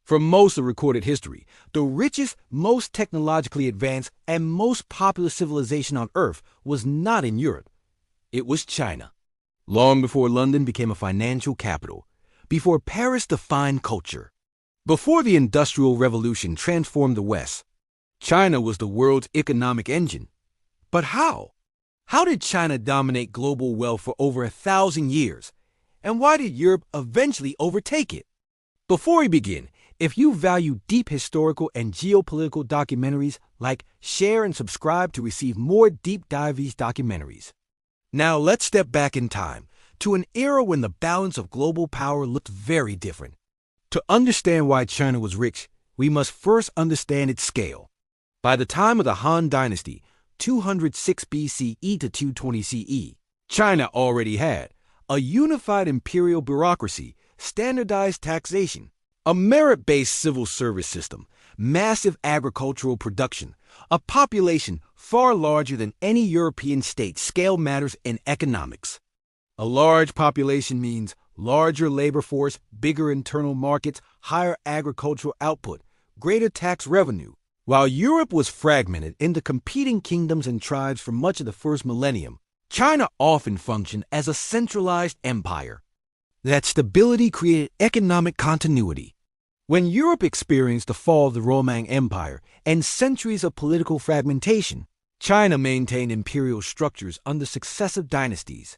For most of recorded history, the richest, most technologically advanced, and most populous civilization on Earth was not in Europe. It was China. Long before London became a financial capital, before Paris defined culture, before the Industrial Revolution transformed the West, China was the world's economic engine. But how? How did China dominate global wealth for over 1,000 years? And why did Europe eventually overtake it? Before we begin, if you value deep historical and geopolitical documentaries, share, and subscribe to receive more deep dive documentaries. Now let's step back in time to an era when the balance of global power looked very different. To understand why China was rich, we must first understand its scale. By the time of the Han Dynasty, 206 BCE to 220 CE, China already had a unified imperial bureaucracy, standardized taxation, a merit-based civil service system, massive agricultural production, a population far larger than any European state. Scale matters in economics. A large population means larger labor force, bigger internal markets, higher agricultural output, greater tax revenue. While Europe was fragmented into competing kingdoms and tribes for much of the first millennium, China often functioned as a centralized empire. That stability created economic continuity. When Europe experienced the fall of the Roman Empire and centuries of political fragmentation, China maintained imperial structures under successive dynasties.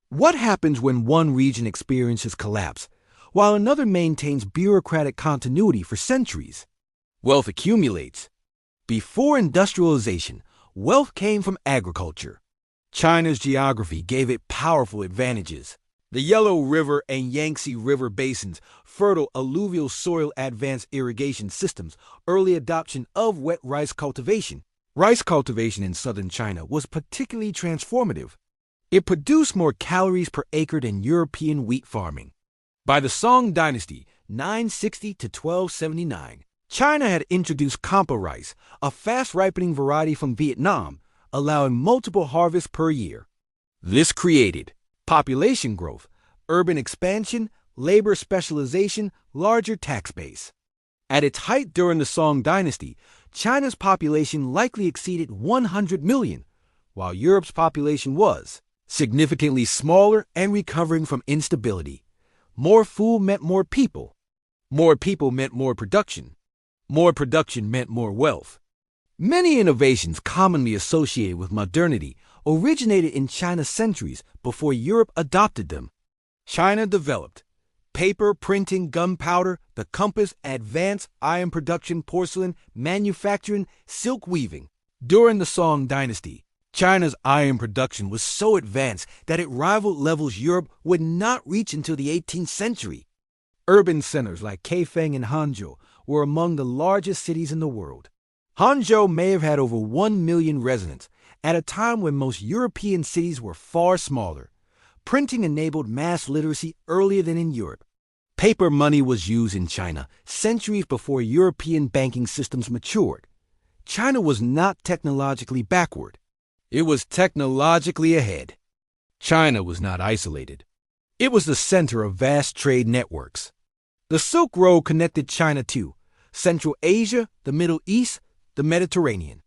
What happens when one region experiences collapse, while another maintains bureaucratic continuity for centuries? Wealth accumulates. Before industrialization, wealth came from agriculture. China's geography gave it powerful advantages. The Yellow River and Yangtze River basins, fertile alluvial soil, advanced irrigation systems, early adoption of wet rice cultivation. Rice cultivation in southern China was particularly transformative. It produced more calories per acre than European wheat farming. By the Song Dynasty, 960 to 1279, China had introduced Kampa rice, a fast-ripening variety from Vietnam, allowing multiple harvests per year. This created population growth, urban expansion, labor specialization, larger tax base. At its height during the Song Dynasty, China's population likely exceeded 100 million, while Europe's population was significantly smaller and recovering from instability. More food meant more people. More people meant more production. More production meant more wealth. Many innovations commonly associated with modernity originated in China centuries before Europe adopted them. China developed paper, printing, gunpowder, the compass, advanced iron production, porcelain, manufacturing, silk weaving. During the Song Dynasty, China's iron production was so advanced that it rivaled levels Europe would not reach until the 18th century. Urban centers like Kaifeng and Hangzhou were among the largest cities in the world. Hangzhou may have had over 1 million residents at a time when most European cities were far smaller. Printing enabled mass literacy earlier than in Europe. Paper money was used in China centuries before European banking systems matured. China was not technologically backward. It was technologically ahead. China was not isolated. It was the center of vast trade networks. The Silk Road connected China to Central Asia, the Middle East, the Mediterranean.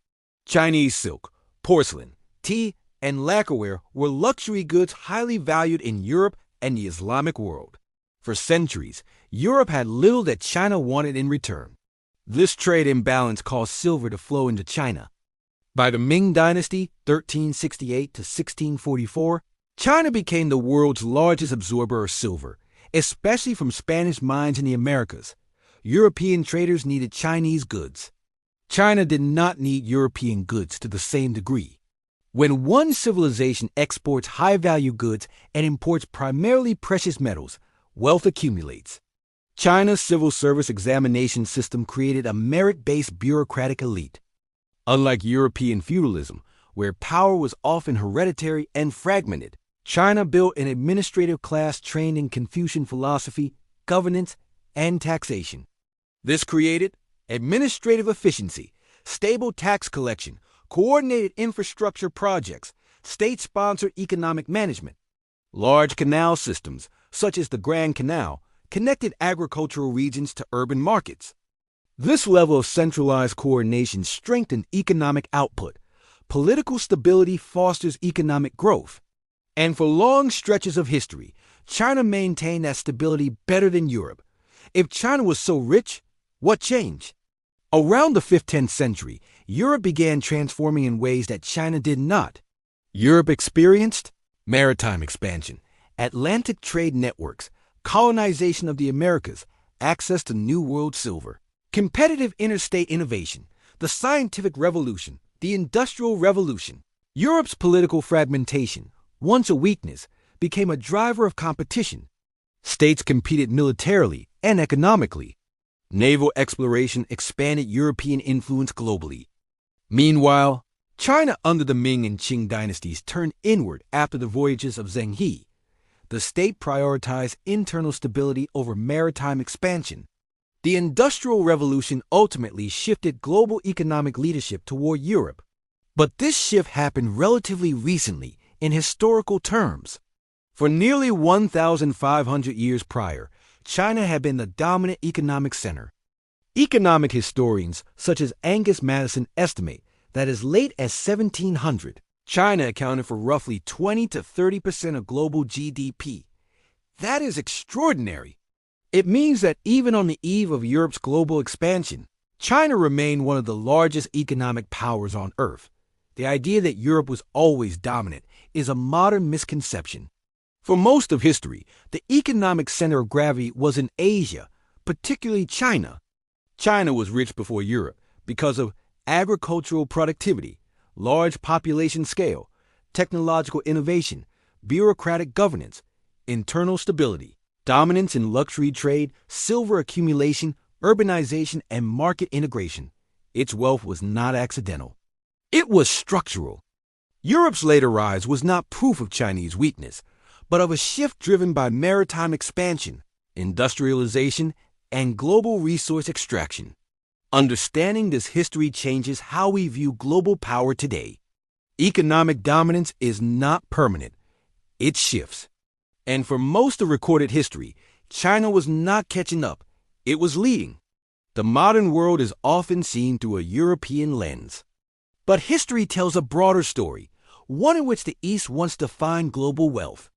Chinese silk, porcelain, tea, and lacquerware were luxury goods highly valued in Europe and the Islamic world. For centuries, Europe had little that China wanted in return. This trade imbalance caused silver to flow into China. By the Ming Dynasty, 1368 to 1644, China became the world's largest absorber of silver, especially from Spanish mines in the Americas. European traders needed Chinese goods. China did not need European goods to the same degree. When one civilization exports high-value goods and imports primarily precious metals, wealth accumulates. China's civil service examination system created a merit-based bureaucratic elite. Unlike European feudalism, where power was often hereditary and fragmented, China built an administrative class trained in Confucian philosophy, governance, and taxation. This created administrative efficiency, stable tax collection, coordinated infrastructure projects, state-sponsored economic management. Large canal systems, such as the Grand Canal, connected agricultural regions to urban markets. This level of centralized coordination strengthened economic output. Political stability fosters economic growth. And for long stretches of history, China maintained that stability better than Europe. If China was so rich, what changed? Around the 5th-10th century, Europe began transforming in ways that China did not. Europe experienced maritime expansion, Atlantic trade networks, colonization of the Americas, access to New World silver, competitive interstate innovation, the scientific revolution, the industrial revolution. Europe's political fragmentation, once a weakness, became a driver of competition. States competed militarily and economically. Naval exploration expanded European influence globally. Meanwhile, China under the Ming and Qing dynasties turned inward after the voyages of Zheng He. The state prioritized internal stability over maritime expansion. The Industrial Revolution ultimately shifted global economic leadership toward Europe. But this shift happened relatively recently in historical terms. For nearly 1,500 years prior, China had been the dominant economic center. Economic historians such as Angus Madison estimate that as late as 1700, China accounted for roughly 20 to 30% of global GDP. That is extraordinary. It means that even on the eve of Europe's global expansion, China remained one of the largest economic powers on Earth. The idea that Europe was always dominant is a modern misconception. For most of history, the economic center of gravity was in Asia, particularly China. China was rich before Europe because of agricultural productivity, large population scale, technological innovation, bureaucratic governance, internal stability, dominance in luxury trade, silver accumulation, urbanization, and market integration. Its wealth was not accidental. It was structural. Europe's later rise was not proof of Chinese weakness, but of a shift driven by maritime expansion, industrialization, and global resource extraction. Understanding this history changes how we view global power today. Economic dominance is not permanent. It shifts. And for most of recorded history, China was not catching up. It was leading. The modern world is often seen through a European lens. But history tells a broader story, one in which the East once defined global wealth.